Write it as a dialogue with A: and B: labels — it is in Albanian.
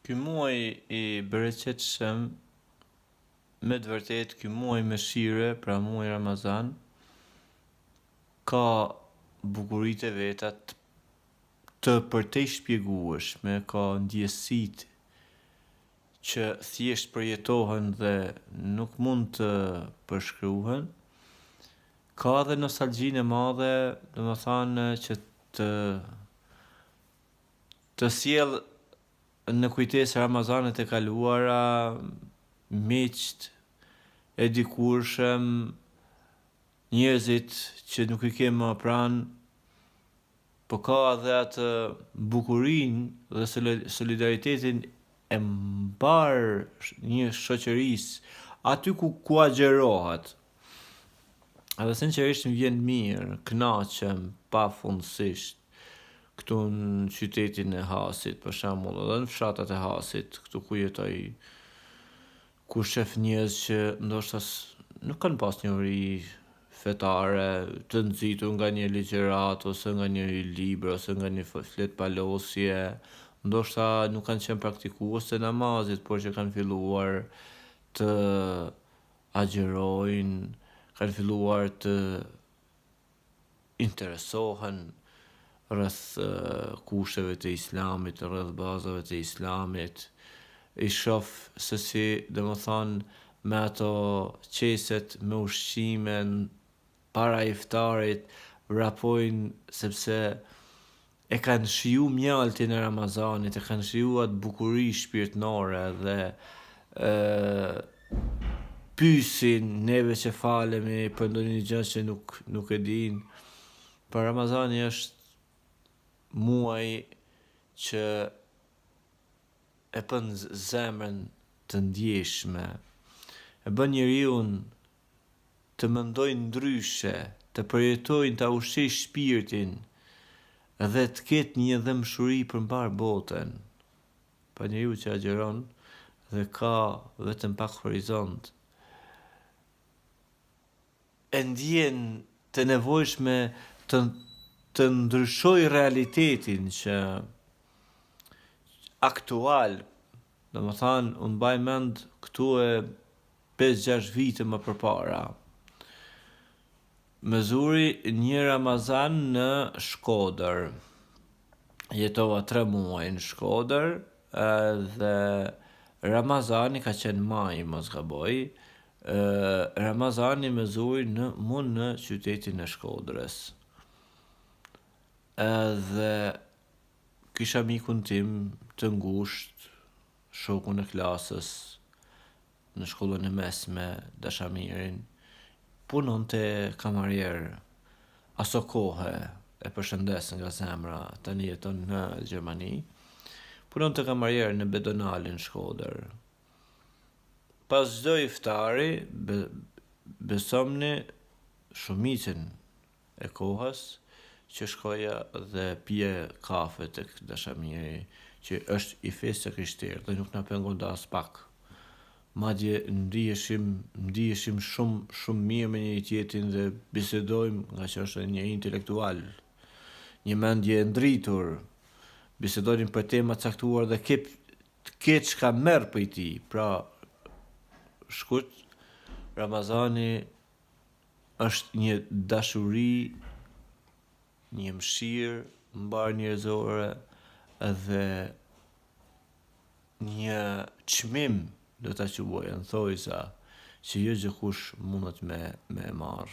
A: Ky muaj i bereqetshëm, me të vërtet ky muaj mëshire, pra muaji Ramazan, ka bukuritë e veta të përtej shpjegueshme, ka ndjesitë që thjesht përjetohen dhe nuk mund të përshkruhen. Ka edhe nostalgjinë e madhe, domethënë që të sjell në kujtesë Ramazanet e kaluara, miqt e dikurshëm, njerëzit që nuk I kemi më pranë, po ka edhe atë bukurinë dhe solidaritetin e mbar një shoqërisë aty ku agjerohet. Edhe sinqerisht më vjen mirë, kënaqem pafundësisht këtu në qytetin e Hasit, për shembull, edhe në fshatat e Hasit, këtu ku jetoj, ku shef njerëz që ndoshta nuk kanë pas njohuri fetare, të nxitur nga një ligjërat ose nga një libër ose nga një flet palosje, ndoshta nuk kanë qenë praktikues të namazit, por që kanë filluar të agjerojnë, kanë filluar të interesohen rreth kushteve të Islamit, rreth bazave të Islamit. I shoh se si, domethënë, me ato qeset me ushqime para iftarit vrapojnë sepse e kanë shiju mjaltin e Ramazanit, e kanë shiju atë bukuri shpirtërore dhe pyesin neve që falemi për ndonjë gjë që nuk e din. Por Ramazani është muaj që e bën zemrën të ndjeshme, e bën njeriun të mendoj ndryshe, të përjetojnë, të ushqej shpirtin dhe të ketë një dëmshuri për mbar botën. Pa njeriu që agjeron dhe ka vetëm pak horizont, e ndjen të nevojshme të ndryshoj realitetin që aktual, domethënë, unë mbaj mend këtu e 5-6 vite më përpara. Më zuri një Ramazan në Shkodër. Jetova 3 muaj në Shkodër dhe Ramazani ka qenë maj, mos gaboj. Ramazani më zuri në qytetin e Shkodrës. Edhe kisha mikun tim të ngushtë, shokun e klasës, në shkollën e mesme, dashamirin, punonte kamarier. Aso kohë e përshëndes nga zemra, tani jeton në Gjermani. Punonte kamarier në Bedonalin Shkodër. Pas çdo iftari, besomni shumicën e kohës që shkoja dhe pije kafe tek dashamiri, që është I fesë së krishterë dhe nuk na pengonte as pak. Madje ndiheshim shumë mirë me njëri tjetrin dhe bisedojmë, nga që është një intelektual, një mendje e ndritur. Bisedojmë për tema të caktuara dhe ke çka merr prej tij. Pra, shkurt, Ramazani është një dashuri, një mëshirë mbar njerëzore dhe një çmim, do ta quaj, thojza, që jo çdo kush mundet me marr.